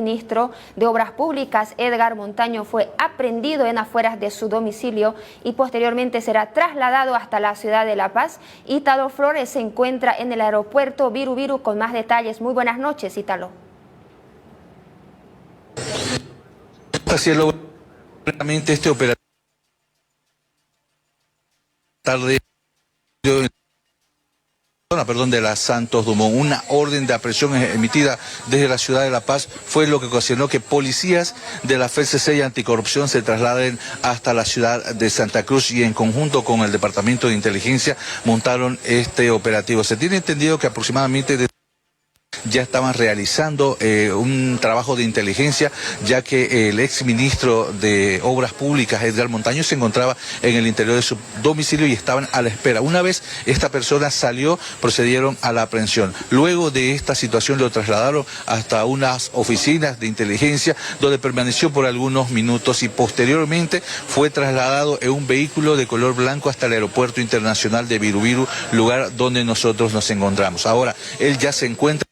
Ministro de Obras Públicas, Edgar Montaño, fue aprehendido en afueras de su domicilio y posteriormente será trasladado hasta la ciudad de La Paz. Ítalo Flores se encuentra en el aeropuerto Viru con más detalles. Muy buenas noches, Ítalo. Así es, realmente este operativo de la Santos Dumont, una orden de aprehensión emitida desde la ciudad de La Paz fue lo que ocasionó que policías de la FCC y Anticorrupción se trasladen hasta la ciudad de Santa Cruz y en conjunto con el Departamento de Inteligencia montaron este operativo. Se tiene entendido que aproximadamente ya estaban realizando un trabajo de inteligencia, ya que el exministro de Obras Públicas, Edgar Montaño, se encontraba en el interior de su domicilio y estaban a la espera. Una vez esta persona salió, procedieron a la aprehensión. Luego de esta situación lo trasladaron hasta unas oficinas de inteligencia, donde permaneció por algunos minutos y posteriormente fue trasladado en un vehículo de color blanco hasta el Aeropuerto Internacional de Viru, lugar donde nosotros nos encontramos. Ahora, él ya se encuentra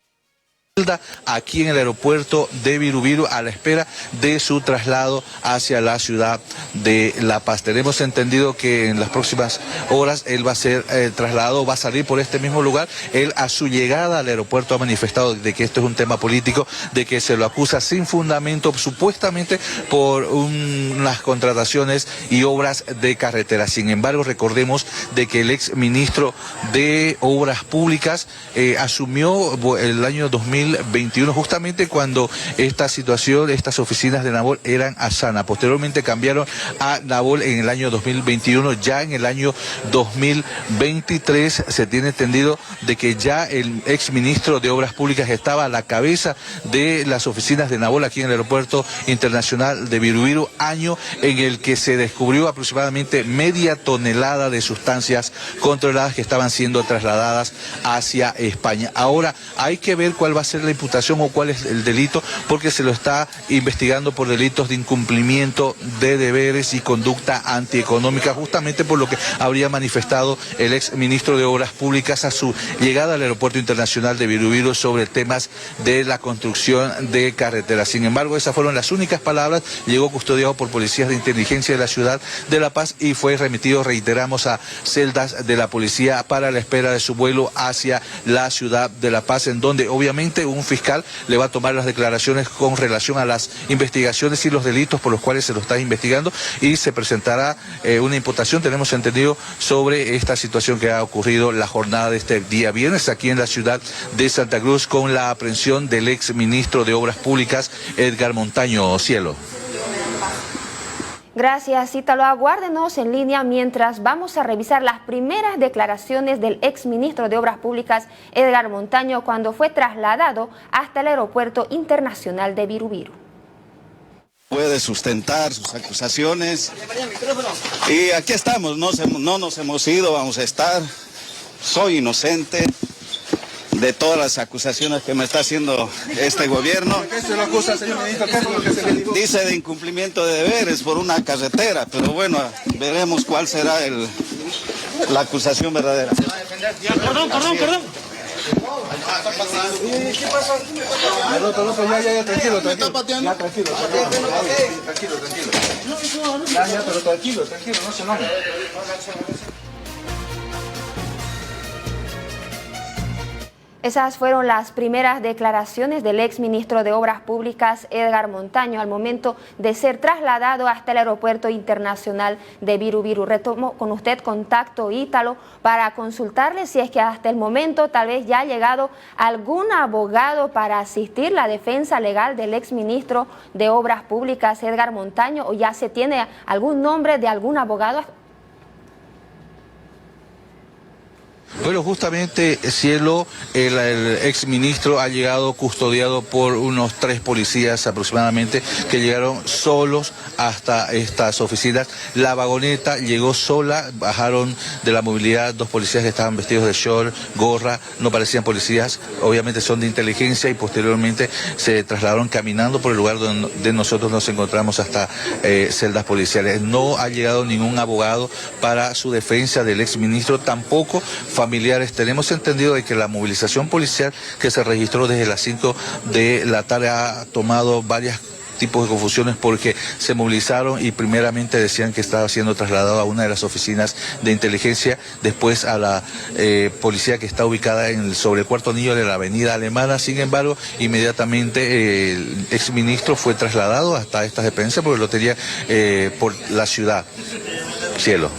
aquí en el aeropuerto de Viru a la espera de su traslado hacia la ciudad de La Paz. Tenemos entendido que en las próximas horas él va a ser trasladado, va a salir por este mismo lugar. Él a su llegada al aeropuerto ha manifestado de que esto es un tema político, de que se lo acusa sin fundamento, supuestamente por unas contrataciones y obras de carretera. Sin embargo, recordemos de que el ex ministro de Obras Públicas asumió el año 2021, justamente cuando esta situación, estas oficinas de Nabol eran a Sana. Posteriormente cambiaron a Nabol en el año 2021. Ya en el año 2023 se tiene entendido de que ya el exministro de Obras Públicas estaba a la cabeza de las oficinas de Nabol aquí en el Aeropuerto Internacional de Viru, año en el que se descubrió aproximadamente media tonelada de sustancias controladas que estaban siendo trasladadas hacia España. Ahora hay que ver cuál va a ser la imputación o cuál es el delito, porque se lo está investigando por delitos de incumplimiento de deberes y conducta antieconómica, justamente por lo que habría manifestado el ex ministro de Obras Públicas a su llegada al Aeropuerto Internacional de Viru sobre temas de la construcción de carreteras. Sin embargo, esas fueron las únicas palabras. Llegó custodiado por policías de inteligencia de la ciudad de La Paz y fue remitido, reiteramos, a celdas de la policía para la espera de su vuelo hacia la ciudad de La Paz, en donde obviamente un fiscal le va a tomar las declaraciones con relación a las investigaciones y los delitos por los cuales se lo está investigando y se presentará una imputación, tenemos entendido, sobre esta situación que ha ocurrido la jornada de este día viernes aquí en la ciudad de Santa Cruz con la aprehensión del ex ministro de Obras Públicas, Edgar Montaño. Cielo. Gracias, Ítalo. Aguárdenos en línea mientras vamos a revisar las primeras declaraciones del exministro de Obras Públicas, Edgar Montaño, cuando fue trasladado hasta el Aeropuerto Internacional de Viru. Puede sustentar sus acusaciones y aquí estamos, no nos hemos ido, vamos a estar. Soy inocente de todas las acusaciones que me está haciendo este gobierno. ¿Qué se lo acusa, señor ministro? ¿Qué es lo que se le dijo? Dice de incumplimiento de deberes por una carretera, pero bueno, veremos cuál será la acusación verdadera. Perdón. ¿Qué pasó? Ya, tranquilo. ¿Me está pateando? Ya, tranquilo. Ya, pero tranquilo, no se enoje. Esas fueron las primeras declaraciones del exministro de Obras Públicas, Edgar Montaño, al momento de ser trasladado hasta el Aeropuerto Internacional de Viru. Retomo con usted contacto, Ítalo, para consultarle si es que hasta el momento tal vez ya ha llegado algún abogado para asistir la defensa legal del exministro de Obras Públicas, Edgar Montaño, o ya se tiene algún nombre de algún abogado. Bueno, justamente, Cielo, el exministro ha llegado custodiado por unos 3 policías aproximadamente que llegaron solos hasta estas oficinas. La vagoneta llegó sola, bajaron de la movilidad 2 policías que estaban vestidos de short, gorra, no parecían policías, obviamente son de inteligencia, y posteriormente se trasladaron caminando por el lugar donde nosotros nos encontramos hasta celdas policiales. No ha llegado ningún abogado para su defensa del exministro, tampoco familiares familiares. Tenemos entendido de que la movilización policial que se registró desde las 5 de la tarde ha tomado varios tipos de confusiones porque se movilizaron y primeramente decían que estaba siendo trasladado a una de las oficinas de inteligencia, después a la policía que está ubicada sobre el cuarto anillo de la avenida Alemana. Sin embargo, inmediatamente el exministro fue trasladado hasta estas dependencias porque lo tenía por la ciudad. Cielo.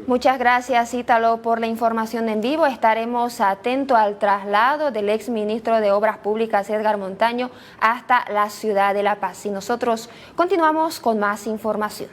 Muchas gracias, Ítalo, por la información en vivo. Estaremos atentos al traslado del exministro de Obras Públicas, Edgar Montaño, hasta la ciudad de La Paz. Y nosotros continuamos con más información.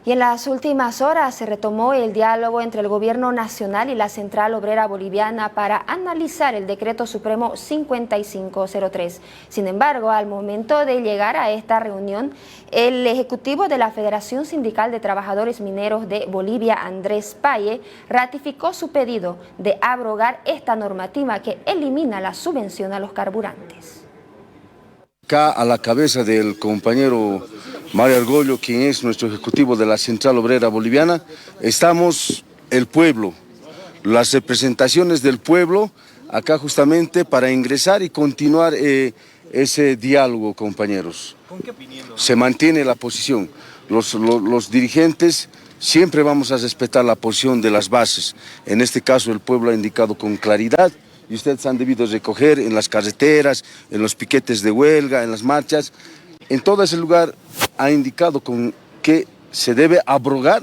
Y en las últimas horas se retomó el diálogo entre el Gobierno Nacional y la Central Obrera Boliviana para analizar el Decreto Supremo 5503. Sin embargo, al momento de llegar a esta reunión, el ejecutivo de la Federación Sindical de Trabajadores Mineros de Bolivia, Andrés Paye, ratificó su pedido de abrogar esta normativa que elimina la subvención a los carburantes. Acá a la cabeza del compañero Mario Argollo, quien es nuestro ejecutivo de la Central Obrera Boliviana, estamos el pueblo, las representaciones del pueblo, acá justamente para ingresar y continuar ese diálogo, compañeros. ¿Con qué opinión? Se mantiene la posición. Los dirigentes siempre vamos a respetar la posición de las bases. En este caso el pueblo ha indicado con claridad y ustedes han debido recoger en las carreteras, en los piquetes de huelga, en las marchas. En todo ese lugar ha indicado que se debe abrogar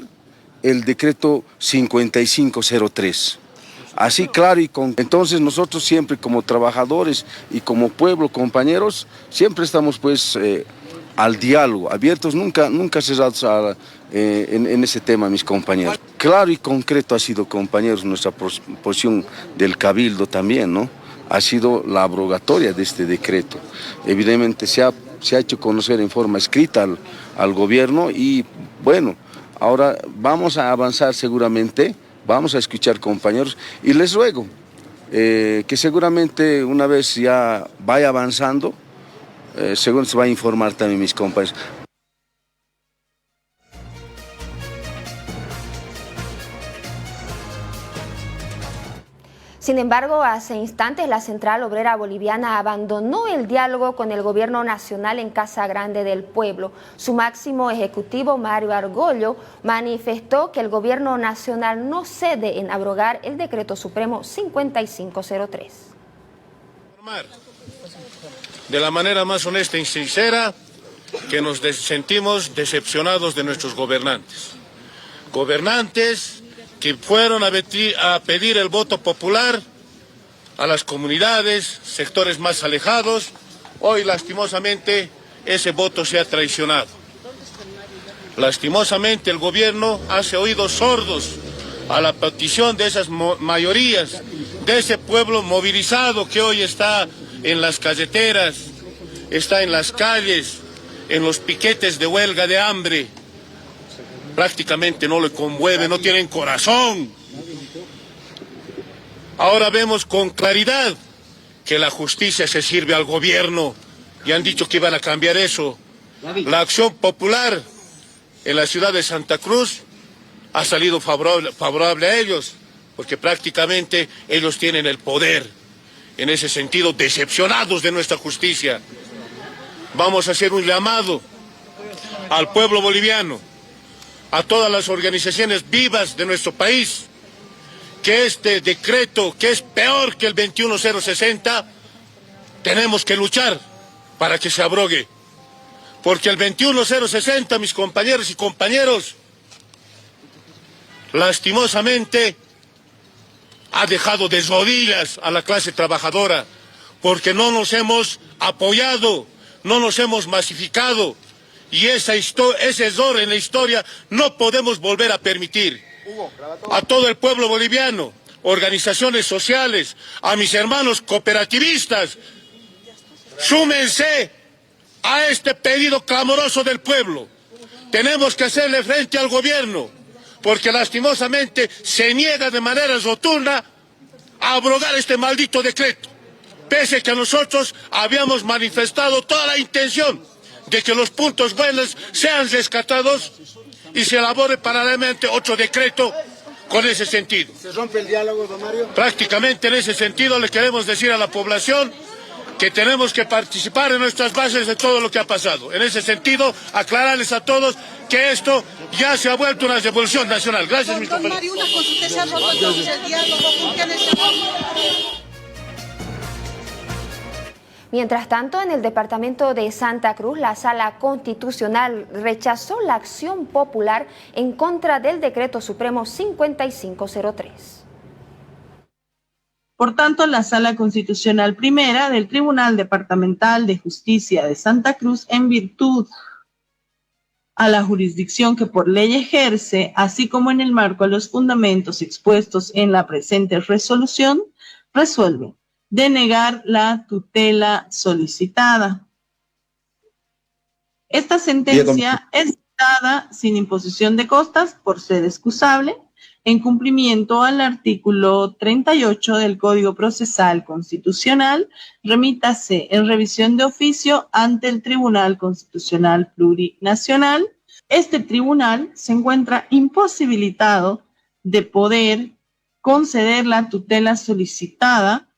el decreto 5503. Así claro y con... Entonces nosotros siempre como trabajadores y como pueblo, compañeros, siempre estamos pues al diálogo, abiertos, nunca cerrados en ese tema, mis compañeros. Claro y concreto ha sido, compañeros, nuestra posición del Cabildo también, ¿no? Ha sido la abrogatoria de este decreto. Evidentemente se ha hecho conocer en forma escrita al gobierno y bueno, ahora vamos a avanzar seguramente, vamos a escuchar, compañeros, y les ruego que seguramente una vez ya vaya avanzando, según se va a informar también mis compañeros. Sin embargo, hace instantes la Central Obrera Boliviana abandonó el diálogo con el Gobierno Nacional en Casa Grande del Pueblo. Su máximo ejecutivo, Mario Argollo, manifestó que el Gobierno Nacional no cede en abrogar el Decreto Supremo 5503. De la manera más honesta y sincera que nos sentimos decepcionados de nuestros gobernantes. Gobernantes que fueron a pedir el voto popular a las comunidades, sectores más alejados. Hoy, lastimosamente, ese voto se ha traicionado. Lastimosamente, el gobierno hace oídos sordos a la petición de esas mayorías, de ese pueblo movilizado que hoy está en las carreteras, está en las calles, en los piquetes de huelga de hambre. Prácticamente no le conmueve, no tienen corazón. Ahora vemos con claridad que la justicia se sirve al gobierno y han dicho que iban a cambiar eso. La acción popular en la ciudad de Santa Cruz ha salido favorable a ellos, porque prácticamente ellos tienen el poder. En ese sentido, decepcionados de nuestra justicia. Vamos a hacer un llamado al pueblo boliviano, a todas las organizaciones vivas de nuestro país, que este decreto, que es peor que el 21060, tenemos que luchar para que se abrogue. Porque el 21060, mis compañeros y compañeros, lastimosamente ha dejado de rodillas a la clase trabajadora, porque no nos hemos apoyado, no nos hemos masificado. Y ese error en la historia no podemos volver a permitir. A todo el pueblo boliviano, organizaciones sociales, a mis hermanos cooperativistas, súmense a este pedido clamoroso del pueblo. Tenemos que hacerle frente al gobierno, porque lastimosamente se niega de manera rotunda a abrogar este maldito decreto, pese a que nosotros habíamos manifestado toda la intención de que los puntos buenos sean rescatados y se elabore paralelamente otro decreto con ese sentido. ¿Se rompe el diálogo, don Mario? Prácticamente en ese sentido le queremos decir a la población que tenemos que participar en nuestras bases de todo lo que ha pasado. En ese sentido, aclararles a todos que esto ya se ha vuelto una revolución nacional. Gracias, mis compañeros. Mario, una consulta, se ha roto entonces el diálogo, ¿por qué no se rompe? Mientras tanto, en el departamento de Santa Cruz, la Sala Constitucional rechazó la acción popular en contra del Decreto Supremo 5503. Por tanto, la Sala Constitucional Primera del Tribunal Departamental de Justicia de Santa Cruz, en virtud a la jurisdicción que por ley ejerce, así como en el marco de los fundamentos expuestos en la presente resolución, resuelve denegar la tutela solicitada. Esta sentencia es dada sin imposición de costas por ser excusable, en cumplimiento al artículo 38 del Código Procesal Constitucional, remítase en revisión de oficio ante el Tribunal Constitucional Plurinacional. Este tribunal se encuentra imposibilitado de poder conceder la tutela solicitada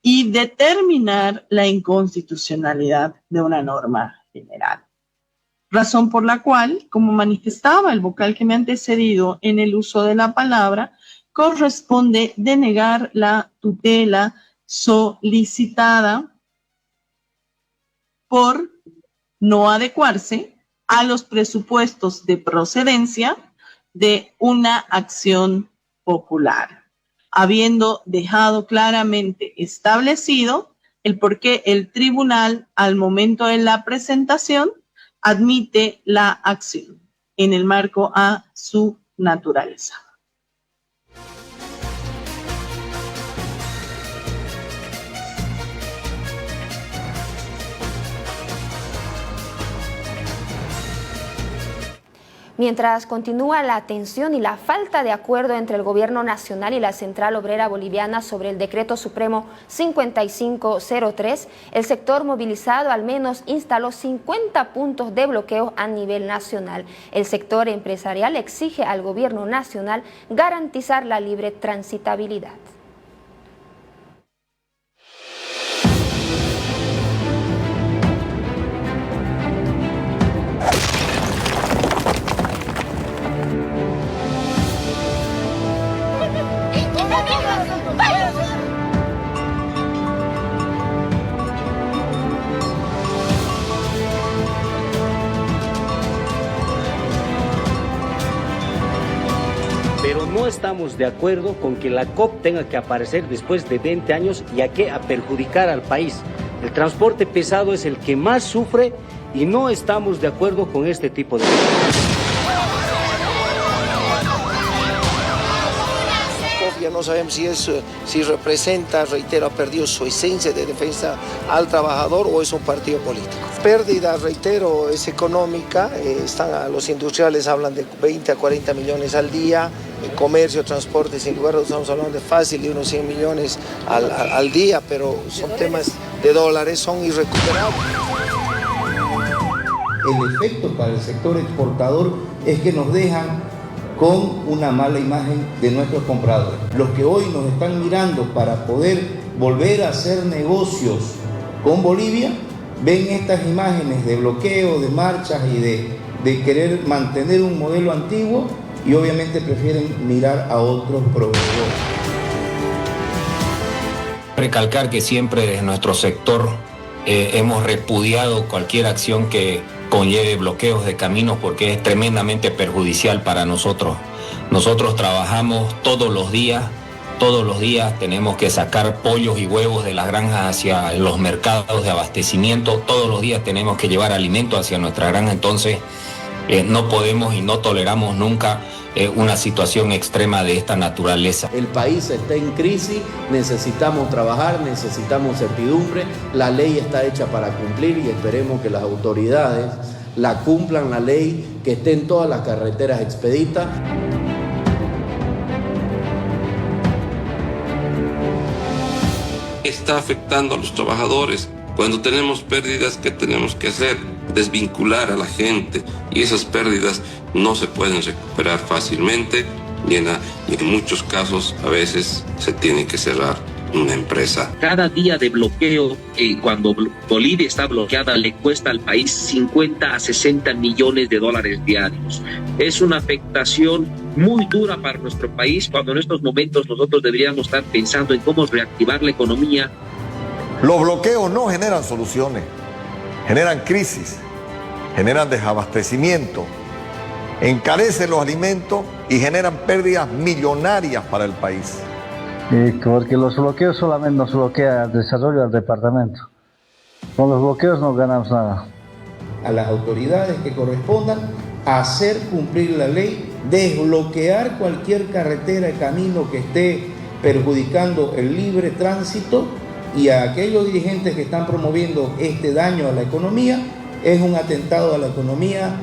y determinar la inconstitucionalidad de una norma general. Razón por la cual, como manifestaba el vocal que me ha antecedido en el uso de la palabra, corresponde denegar la tutela solicitada por no adecuarse a los presupuestos de procedencia de una acción popular, habiendo dejado claramente establecido el por qué el tribunal, al momento de la presentación, admite la acción en el marco a su naturaleza. Mientras continúa la tensión y la falta de acuerdo entre el Gobierno Nacional y la Central Obrera Boliviana sobre el Decreto Supremo 5503, el sector movilizado al menos instaló 50 puntos de bloqueo a nivel nacional. El sector empresarial exige al Gobierno Nacional garantizar la libre transitabilidad. Pero no estamos de acuerdo con que la COP tenga que aparecer después de 20 años y a perjudicar al país. El transporte pesado es el que más sufre y no estamos de acuerdo con este tipo de cosas. Ya no sabemos si representa, reitero, ha perdido su esencia de defensa al trabajador o es un partido político. Pérdida, reitero, es económica, los industriales hablan de 20 a 40 millones al día, el comercio, transporte, sin lugar a dudas estamos hablando de fácil, de unos 100 millones al día, pero son temas de dólares, son irrecuperables. El efecto para el sector exportador es que nos dejan con una mala imagen de nuestros compradores. Los que hoy nos están mirando para poder volver a hacer negocios con Bolivia, ven estas imágenes de bloqueo, de marchas y de querer mantener un modelo antiguo y obviamente prefieren mirar a otros proveedores. Recalcar que siempre desde nuestro sector hemos repudiado cualquier acción que conlleve bloqueos de caminos porque es tremendamente perjudicial para nosotros. Nosotros trabajamos todos los días tenemos que sacar pollos y huevos de las granjas hacia los mercados de abastecimiento, todos los días tenemos que llevar alimento hacia nuestra granja, entonces no podemos y no toleramos nunca una situación extrema de esta naturaleza. El país está en crisis, necesitamos trabajar, necesitamos certidumbre, la ley está hecha para cumplir y esperemos que las autoridades la cumplan, la ley, que estén todas las carreteras expeditas. Está afectando a los trabajadores. Cuando tenemos pérdidas, ¿qué tenemos que hacer? desvincular a la gente y esas pérdidas no se pueden recuperar fácilmente y en muchos casos a veces se tiene que cerrar una empresa. Cada día de bloqueo, cuando Bolivia está bloqueada, le cuesta al país 50 a 60 millones de dólares diarios. Es una afectación muy dura para nuestro país, cuando en estos momentos nosotros deberíamos estar pensando en cómo reactivar la economía. Los bloqueos no generan soluciones, generan crisis, generan desabastecimiento, encarecen los alimentos y generan pérdidas millonarias para el país. Porque los bloqueos solamente nos bloquea el desarrollo del departamento. Con los bloqueos no ganamos nada. A las autoridades que correspondan hacer cumplir la ley, desbloquear cualquier carretera y camino que esté perjudicando el libre tránsito, y a aquellos dirigentes que están promoviendo este daño a la economía, es un atentado a la economía,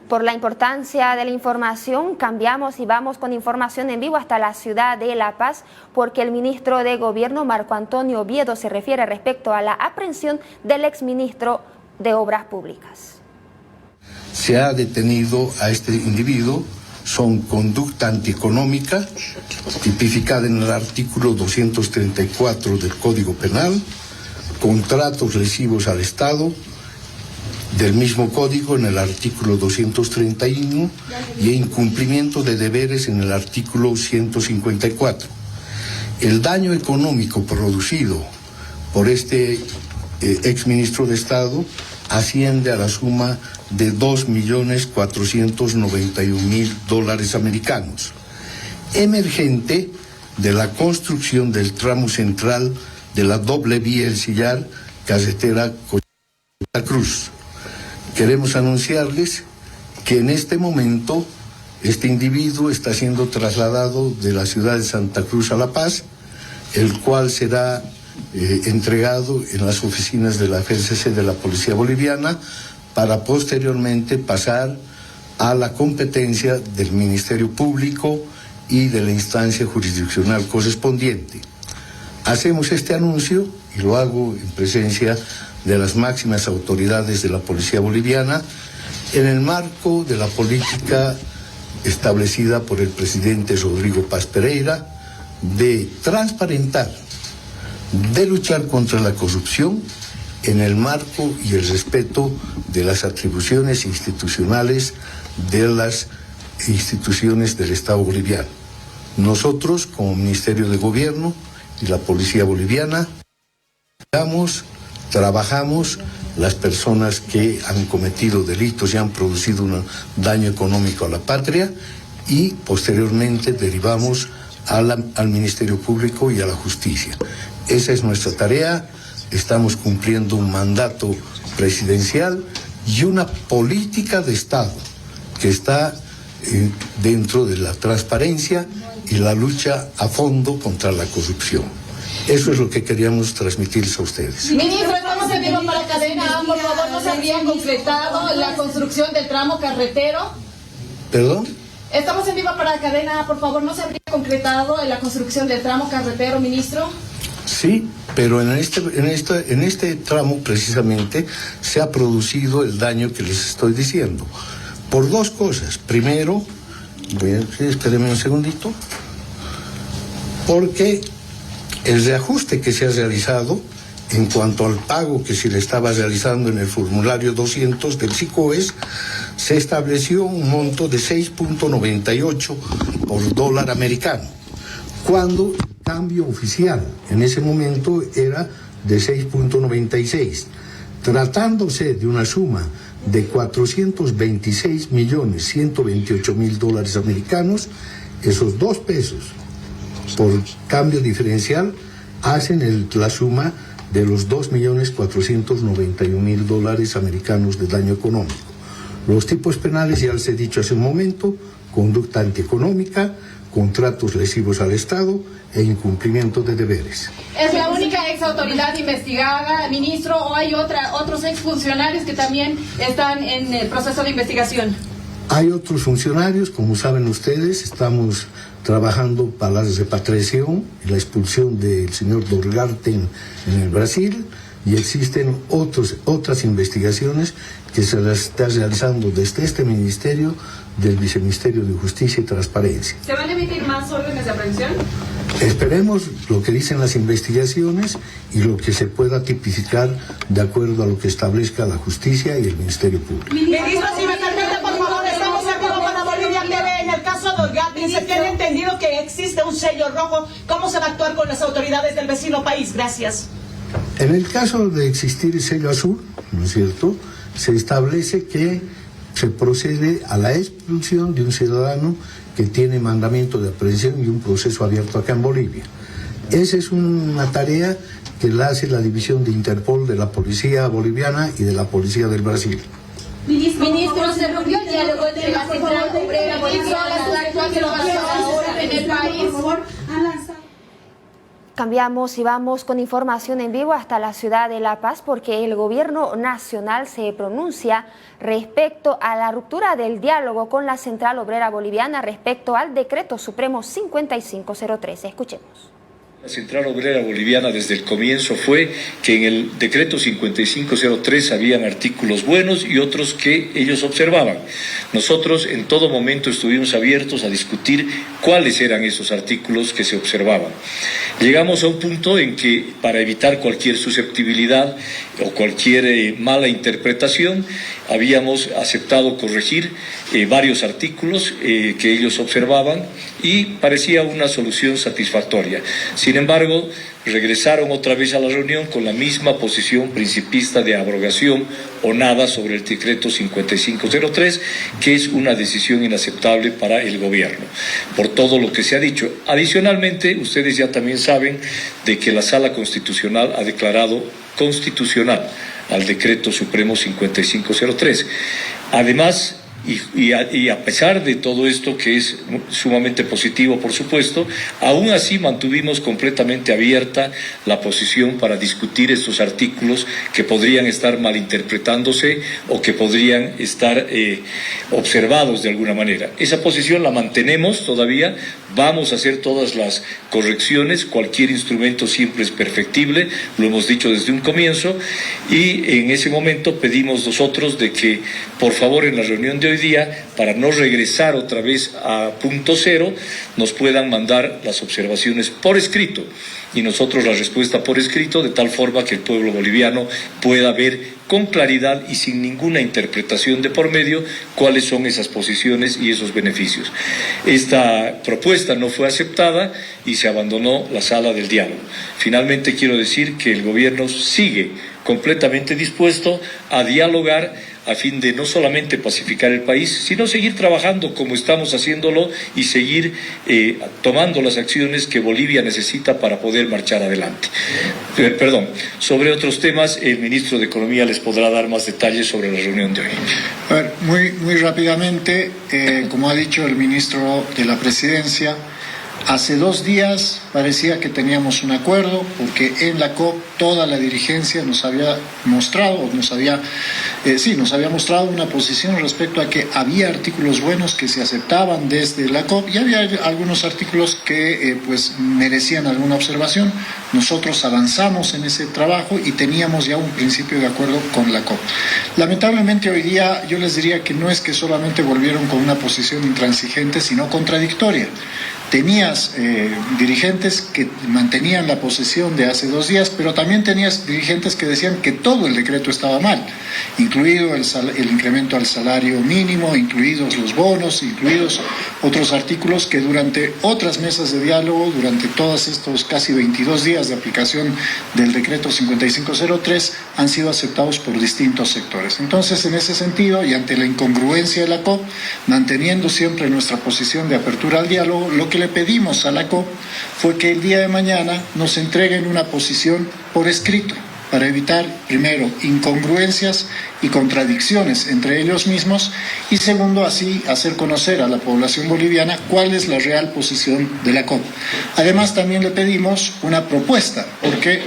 Por la importancia de la información, cambiamos y vamos con información en vivo hasta la ciudad de La Paz, porque el ministro de Gobierno, Marco Antonio Oviedo, se refiere respecto a la aprehensión del exministro de Obras Públicas. Se ha detenido a este individuo, son conducta antieconómica, tipificada en el artículo 234 del Código Penal, contratos lesivos al Estado, del mismo código en el artículo 231 y incumplimiento de deberes en el artículo 154. El daño económico producido por este exministro de Estado asciende a la suma de $2.491.000 americanos, emergente de la construcción del tramo central de la doble vía El Sillar, carretera Santa Cruz. Queremos anunciarles que en este momento este individuo está siendo trasladado de la ciudad de Santa Cruz a La Paz, el cual será entregado en las oficinas de la FCC de la Policía Boliviana para posteriormente pasar a la competencia del Ministerio Público y de la instancia jurisdiccional correspondiente. Hacemos este anuncio y lo hago en presencia de las máximas autoridades de la Policía Boliviana en el marco de la política establecida por el presidente Rodrigo Paz Pereira de transparentar, de luchar contra la corrupción en el marco y el respeto de las atribuciones institucionales de las instituciones del Estado boliviano. Nosotros, como Ministerio de Gobierno y la Policía Boliviana, trabajamos las personas que han cometido delitos y han producido un daño económico a la patria y posteriormente derivamos al Ministerio Público y a la Justicia. Esa es nuestra tarea, estamos cumpliendo un mandato presidencial y una política de Estado que está dentro de la transparencia y la lucha a fondo contra la corrupción. Eso es lo que queríamos transmitirles a ustedes. Ministro, estamos en vivo para Cadena A, por favor, ¿no se habría concretado la construcción del tramo carretero? ¿Perdón? Estamos en vivo para Cadena A, por favor, ¿no se habría concretado la construcción del tramo carretero, ministro? Sí, pero en este tramo precisamente se ha producido el daño que les estoy diciendo. Por dos cosas. Primero, espérenme un segundito, porque el reajuste que se ha realizado en cuanto al pago que se le estaba realizando en el formulario 200 del SICOES, se estableció un monto de 6.98 por dólar americano, cuando el cambio oficial en ese momento era de 6.96, tratándose de una suma de $426.128.000 americanos. Esos 2 pesos por cambio diferencial hacen la suma de los $2.491.000 americanos de daño económico. Los tipos penales ya les he dicho hace un momento: conducta antieconómica, contratos lesivos al Estado e incumplimiento de deberes. ¿Es la única ex autoridad investigada, ministro, o hay otros exfuncionarios que también están en el proceso de investigación? Hay otros funcionarios, como saben ustedes, estamos trabajando para la repatriación y la expulsión del señor Dorgarten en el Brasil, y existen otras investigaciones que se las está realizando desde este ministerio, del Viceministerio de Justicia y Transparencia. ¿Se van a emitir más órdenes de aprehensión? Esperemos lo que dicen las investigaciones y lo que se pueda tipificar de acuerdo a lo que establezca la justicia y el Ministerio Público. Ministro, si me permite, por favor, estamos en vivo para Bolivia TV. En el caso de Dorgarten, se tiene entendido que existe un sello rojo. ¿Cómo se va a actuar con las autoridades del vecino país? Gracias. En el caso de existir el sello azul, ¿no es cierto?, se establece que se procede a la expulsión de un ciudadano que tiene mandamiento de aprehensión y un proceso abierto acá en Bolivia. Esa es una tarea que la hace la División de Interpol de la Policía Boliviana y de la Policía del Brasil. Ministro, se rompió el diálogo entre la Central Obrera Boliviana, la actual situación en el país. Cambiamos y vamos con información en vivo hasta la ciudad de La Paz, porque el gobierno nacional se pronuncia respecto a la ruptura del diálogo con la Central Obrera Boliviana respecto al Decreto Supremo 5503. Escuchemos. La Central Obrera Boliviana desde el comienzo fue que en el decreto 5503 habían artículos buenos y otros que ellos observaban. Nosotros en todo momento estuvimos abiertos a discutir cuáles eran esos artículos que se observaban. Llegamos a un punto en que, para evitar cualquier susceptibilidad o cualquier mala interpretación, habíamos aceptado corregir varios artículos que ellos observaban y parecía una solución satisfactoria. Sin embargo, regresaron otra vez a la reunión con la misma posición principista de abrogación o nada sobre el decreto 5503, que es una decisión inaceptable para el gobierno, por todo lo que se ha dicho. Adicionalmente, ustedes ya también saben de que la Sala Constitucional ha declarado constitucional al decreto supremo 5503. Además, y a pesar de todo esto, que es sumamente positivo, por supuesto, aún así mantuvimos completamente abierta la posición para discutir estos artículos que podrían estar malinterpretándose o que podrían estar observados de alguna manera. Esa posición la mantenemos todavía, vamos a hacer todas las correcciones, cualquier instrumento siempre es perfectible, lo hemos dicho desde un comienzo, y en ese momento pedimos nosotros de que, por favor, en la reunión de hoy día, para no regresar otra vez a punto cero, nos puedan mandar las observaciones por escrito y nosotros la respuesta por escrito, de tal forma que el pueblo boliviano pueda ver con claridad y sin ninguna interpretación de por medio cuáles son esas posiciones y esos beneficios. Esta propuesta no fue aceptada y se abandonó la sala del diálogo. Finalmente quiero decir que el gobierno sigue completamente dispuesto a dialogar a fin de no solamente pacificar el país, sino seguir trabajando como estamos haciéndolo y seguir tomando las acciones que Bolivia necesita para poder marchar adelante. Sobre otros temas, el ministro de Economía les podrá dar más detalles sobre la reunión de hoy. A ver, muy rápidamente, como ha dicho el ministro de la Presidencia, hace 2 días parecía que teníamos un acuerdo, porque en la COP toda la dirigencia nos había mostrado una posición respecto a que había artículos buenos que se aceptaban desde la COP y había algunos artículos que merecían alguna observación. Nosotros avanzamos en ese trabajo y teníamos ya un principio de acuerdo con la COP. Lamentablemente hoy día yo les diría que no es que solamente volvieron con una posición intransigente, sino contradictoria. Tenías dirigentes que mantenían la posición de hace 2 días, pero también tenías dirigentes que decían que todo el decreto estaba mal, incluido el incremento al salario mínimo, incluidos los bonos, incluidos otros artículos que durante otras mesas de diálogo, durante todos estos casi 22 días de aplicación del decreto 5503, han sido aceptados por distintos sectores. Entonces, en ese sentido, y ante la incongruencia de la COP, manteniendo siempre nuestra posición de apertura al diálogo, lo que le pedimos a la COP fue que el día de mañana nos entreguen una posición por escrito para evitar, primero, incongruencias y contradicciones entre ellos mismos y segundo, así hacer conocer a la población boliviana cuál es la real posición de la COP. Además, también le pedimos una propuesta, porque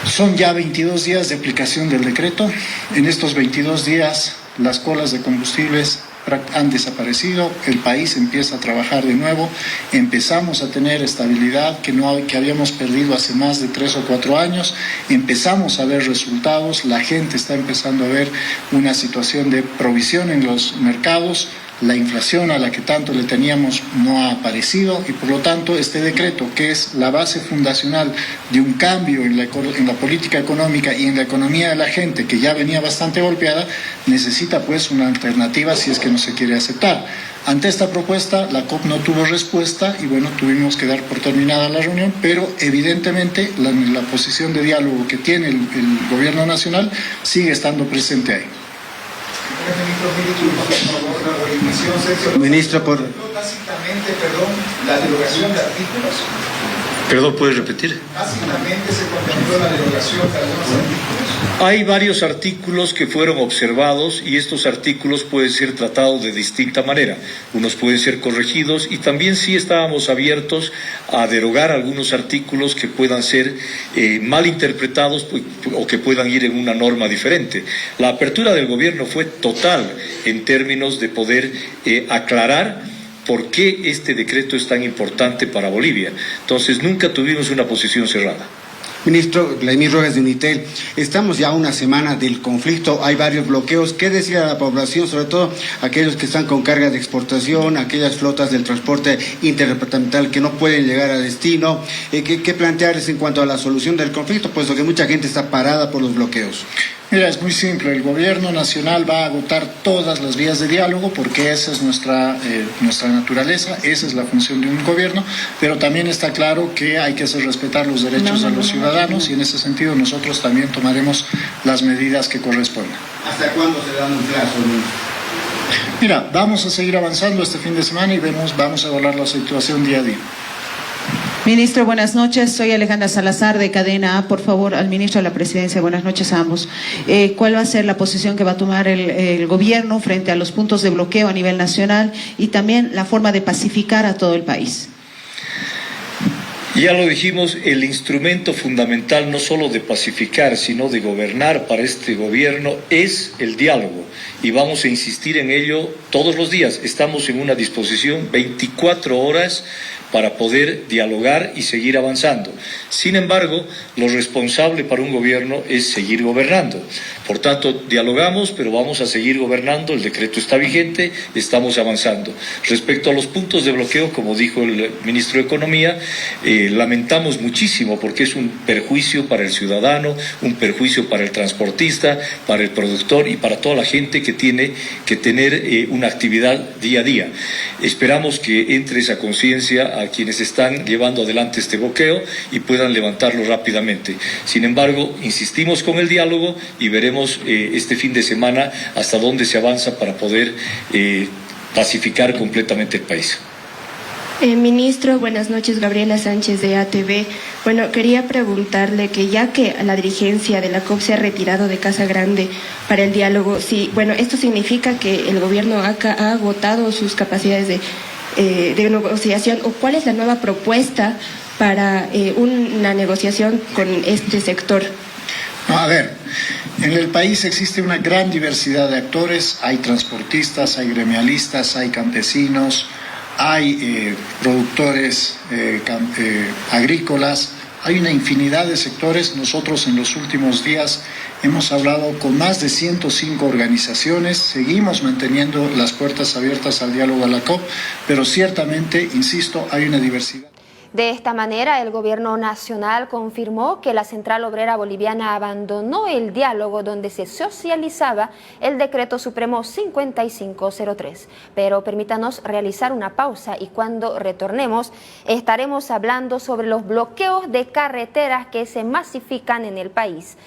son ya 22 días de aplicación del decreto. En estos 22 días las colas de combustibles han desaparecido, el país empieza a trabajar de nuevo, empezamos a tener estabilidad que habíamos perdido hace más de 3 o 4 años, empezamos a ver resultados, la gente está empezando a ver una situación de provisión en los mercados, la inflación a la que tanto le teníamos no ha aparecido y por lo tanto este decreto, que es la base fundacional de un cambio en la política económica y en la economía de la gente, que ya venía bastante golpeada, necesita pues una alternativa si es que no se quiere aceptar. Ante esta propuesta, la COP no tuvo respuesta y bueno, tuvimos que dar por terminada la reunión, pero evidentemente la posición de diálogo que tiene el gobierno nacional sigue estando presente ahí. Ministro, por... Básicamente, la derogación de artículos. Perdón, ¿puedes repetir? Básicamente se contempló la derogación de algunos artículos. Hay varios artículos que fueron observados y estos artículos pueden ser tratados de distinta manera. Unos pueden ser corregidos y también sí estábamos abiertos a derogar algunos artículos que puedan ser mal interpretados o que puedan ir en una norma diferente. La apertura del gobierno fue total en términos de poder aclarar por qué este decreto es tan importante para Bolivia. Entonces, nunca tuvimos una posición cerrada. Ministro Vladimir Rojas de Unitel, estamos ya a una semana del conflicto, hay varios bloqueos. ¿Qué decir a la población, sobre todo aquellos que están con carga de exportación, aquellas flotas del transporte interdepartamental que no pueden llegar a destino? ¿Qué plantearles en cuanto a la solución del conflicto, puesto que mucha gente está parada por los bloqueos? Mira, es muy simple, el gobierno nacional va a agotar todas las vías de diálogo porque esa es nuestra naturaleza, esa es la función de un gobierno, pero también está claro que hay que hacer respetar los derechos de los ciudadanos y en ese sentido nosotros también tomaremos las medidas que correspondan. ¿Hasta cuándo se da un plazo? Mira, vamos a seguir avanzando este fin de semana y vamos a evaluar la situación día a día. Ministro, buenas noches. Soy Alejandra Salazar de Cadena A. Por favor, al ministro de la Presidencia, buenas noches a ambos. ¿Cuál va a ser la posición que va a tomar el gobierno frente a los puntos de bloqueo a nivel nacional y también la forma de pacificar a todo el país? Ya lo dijimos, el instrumento fundamental no solo de pacificar, sino de gobernar para este gobierno es el diálogo y vamos a insistir en ello todos los días. Estamos en una disposición 24 horas para poder dialogar y seguir avanzando. Sin embargo, lo responsable para un gobierno es seguir gobernando. Por tanto, dialogamos, pero vamos a seguir gobernando, el decreto está vigente, estamos avanzando. Respecto a los puntos de bloqueo, como dijo el ministro de Economía, lamentamos muchísimo porque es un perjuicio para el ciudadano, un perjuicio para el transportista, para el productor y para toda la gente que tiene que tener una actividad día a día. Esperamos que entre esa conciencia a quienes están llevando adelante este bloqueo y puedan levantarlo rápidamente. Sin embargo, insistimos con el diálogo y veremos este fin de semana hasta dónde se avanza para poder pacificar completamente el país. Ministro, buenas noches, Gabriela Sánchez de ATV. Bueno, quería preguntarle que ya que la dirigencia de la COP se ha retirado de Casa Grande para el diálogo, esto significa que el gobierno ha agotado sus capacidades de negociación, o cuál es la nueva propuesta para una negociación con este sector. No, a ver, en el país existe una gran diversidad de actores, hay transportistas, hay gremialistas, hay campesinos, hay productores agrícolas, hay una infinidad de sectores. Nosotros en los últimos días hemos hablado con más de 105 organizaciones, seguimos manteniendo las puertas abiertas al diálogo a la COP, pero ciertamente, insisto, hay una diversidad. De esta manera, el gobierno nacional confirmó que la Central Obrera Boliviana abandonó el diálogo donde se socializaba el Decreto Supremo 5503. Pero permítanos realizar una pausa y cuando retornemos estaremos hablando sobre los bloqueos de carreteras que se masifican en el país.